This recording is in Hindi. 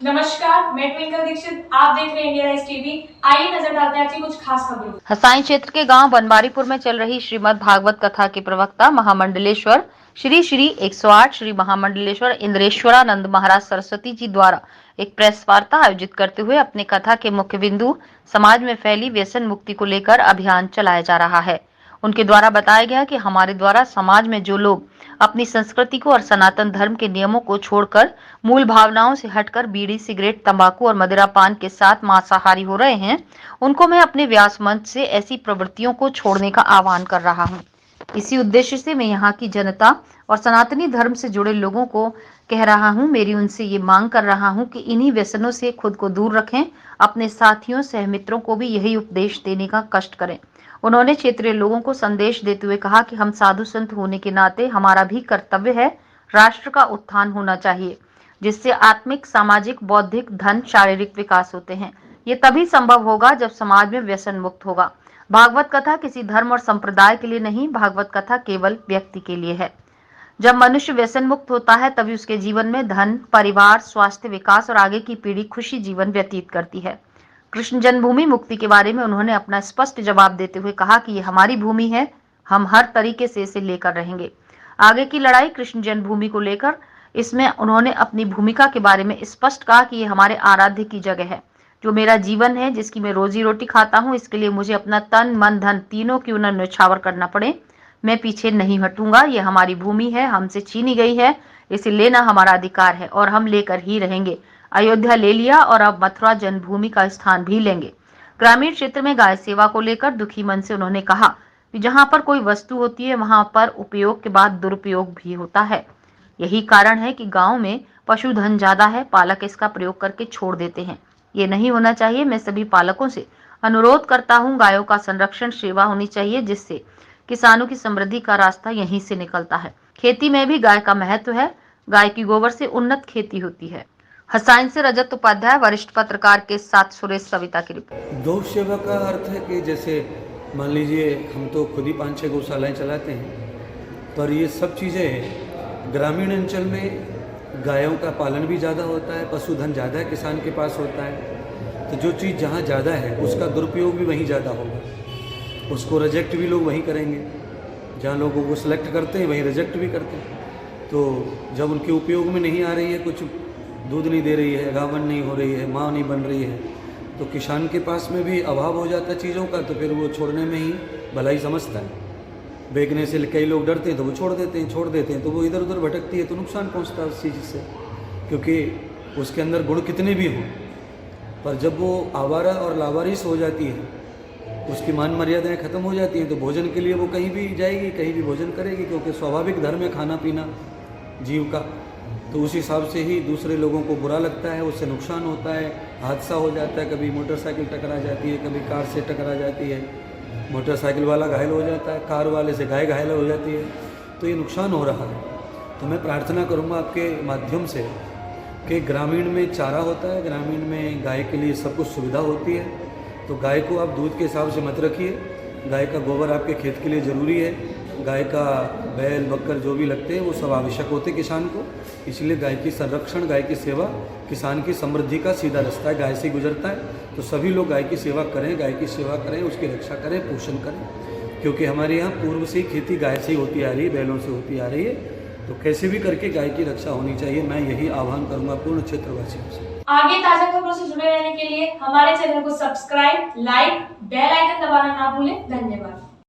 नमस्कार, मैं ट्विंकल दीक्षित। आप देख रहे हैं इंडिया राइज टीवी। आइए नजर डालते हैं आज की कुछ खास खबरों। हसाई क्षेत्र के गांव बनवारीपुर में चल रही श्रीमद् भागवत कथा के प्रवक्ता महामंडलेश्वर श्री श्री 108 श्री महामंडलेश्वर इंद्रेश्वरानंद महाराज सरस्वती जी द्वारा एक प्रेस वार्ता आयोजित करते हुए अपने कथा के मुख्य बिंदु समाज में फैली व्यसन मुक्ति को लेकर अभियान चलाया जा रहा है। उनके द्वारा बताया गया कि हमारे द्वारा समाज में जो लोग अपनी संस्कृति को और सनातन धर्म के नियमों को छोड़कर मूल भावनाओं से हटकर बीड़ी, सिगरेट, तंबाकू और मदिरा पान के साथ मांसाहारी हो रहे हैं, उनको मैं अपने व्यास मंच से ऐसी प्रवृत्तियों को छोड़ने का आह्वान कर रहा हूं। इसी उद्देश्य से मैं यहाँ की जनता और सनातनी धर्म से जुड़े लोगों को कह रहा हूँ, मेरी उनसे ये मांग कर रहा हूँ कि इन्हीं व्यसनों से खुद को दूर रखें, अपने साथियों सहमित्रों को भी यही उपदेश देने का कष्ट करें। उन्होंने क्षेत्रीय लोगों को संदेश देते हुए कहा कि हम साधु संत होने के नाते हमारा भी कर्तव्य है, राष्ट्र का उत्थान होना चाहिए, जिससे आत्मिक, सामाजिक, बौद्धिक, धन, शारीरिक विकास होते हैं। ये तभी संभव होगा जब समाज में व्यसन मुक्त होगा। भागवत कथा किसी धर्म और संप्रदाय के लिए नहीं, भागवत कथा केवल व्यक्ति के लिए है। जब मनुष्य व्यसन मुक्त होता है तभी उसके जीवन में धन, परिवार, स्वास्थ्य, विकास और आगे की पीढ़ी खुशी जीवन व्यतीत करती है। कृष्ण जन्मभूमि मुक्ति के बारे में उन्होंने अपना स्पष्ट जवाब देते हुए कहा कि ये हमारी भूमि है, हम हर तरीके से इसे लेकर रहेंगे। आगे की लड़ाई कृष्ण जन्मभूमि को लेकर, इसमें उन्होंने अपनी भूमिका के बारे में स्पष्ट कहा कि ये हमारे आराध्य की जगह है, जो मेरा जीवन है, जिसकी मैं रोजी रोटी खाता हूँ। इसके लिए मुझे अपना तन, मन, धन तीनों क्यों न न्यौछावर करना पड़े, मैं पीछे नहीं हटूंगा। ये हमारी भूमि है, हमसे छीनी गई है, इसे लेना हमारा अधिकार है और हम लेकर ही रहेंगे। अयोध्या ले लिया और अब मथुरा जन्मभूमि का स्थान भी लेंगे। ग्रामीण क्षेत्र में गाय सेवा को लेकर दुखी मन से उन्होंने कहा कि जहां पर कोई वस्तु होती है वहां पर उपयोग के बाद दुरुपयोग भी होता है। यही कारण है कि गांव में पशुधन ज्यादा है, पालक इसका प्रयोग करके छोड़ देते हैं। ये नहीं होना चाहिए। मैं सभी पालकों से अनुरोध करता हूँ, गायों का संरक्षण, सेवा होनी चाहिए, जिससे किसानों की समृद्धि का रास्ता यहीं से निकलता है। खेती में भी गाय का महत्व है। गाय की गोबर से उन्नत खेती होती है। हसाइन से रजत उपाध्याय, वरिष्ठ पत्रकार के साथ सुरेश सविता की रिपोर्ट। गौ सेवा का अर्थ है कि जैसे मान लीजिए हम तो खुद ही 5-6 गौशालाएँ चलाते हैं, पर ये सब चीज़ें ग्रामीण अंचल में गायों का पालन भी ज़्यादा होता है, पशुधन ज़्यादा है, किसान के पास होता है। तो जो चीज़ जहाँ ज़्यादा है उसका दुरुपयोग भी वहीं ज़्यादा होगा, उसको रिजेक्ट भी लोग वहीं करेंगे। जहाँ लोगों को सिलेक्ट करते हैं वहीं रिजेक्ट भी करते हैं। तो जब उनके उपयोग में नहीं आ रही है, कुछ दूध नहीं दे रही है, गावन नहीं हो रही है, माँ नहीं बन रही है, तो किसान के पास में भी अभाव हो जाता है चीज़ों का, तो फिर वो छोड़ने में ही भलाई समझता है। बेचने से कई लोग डरते हैं तो वो छोड़ देते हैं, तो वो इधर उधर भटकती है, तो नुकसान पहुंचता है उस चीज़ से, क्योंकि उसके अंदर गुण कितने भी हों, पर जब वो आवारा और लावारिस हो जाती है, उसकी मान मर्यादाएं खत्म हो जाती हैं, तो भोजन के लिए वो कहीं भी जाएगी, कहीं भी भोजन करेगी, क्योंकि स्वाभाविक धर्म है खाना पीना जीव का। तो उस हिसाब से ही दूसरे लोगों को बुरा लगता है, उससे नुकसान होता है, हादसा हो जाता है, कभी मोटरसाइकिल टकरा जाती है, कभी कार से टकरा जाती है, मोटरसाइकिल वाला घायल हो जाता है, कार वाले से गाय घायल हो जाती है, तो ये नुकसान हो रहा है। तो मैं प्रार्थना करूँगा आपके माध्यम से कि ग्रामीण में चारा होता है, ग्रामीण में गाय के लिए सब कुछ सुविधा होती है, तो गाय को आप दूध के हिसाब से मत रखिए। गाय का गोबर आपके खेत के लिए ज़रूरी है, गाय का बैल बककर जो भी लगते हैं वो सब आवश्यक होते हैं किसान को। इसलिए गाय की संरक्षण, गाय की सेवा किसान की समृद्धि का सीधा रास्ता है, गाय से गुजरता है। तो सभी लोग गाय की सेवा करें, गाय की सेवा करें, उसकी रक्षा करें, पोषण करें, क्योंकि हमारे यहाँ पूर्व से ही खेती गाय से ही होती आ रही है, बैलों से होती आ रही है। तो कैसे भी करके गाय की रक्षा होनी चाहिए। मैं यही आह्वान करूँगा पूर्ण क्षेत्रवासियों से। आगे ताजा खबरों से जुड़े रहने के लिए हमारे चैनल को सब्सक्राइब, लाइक, बेल आइकन दबाना ना भूलें। धन्यवाद।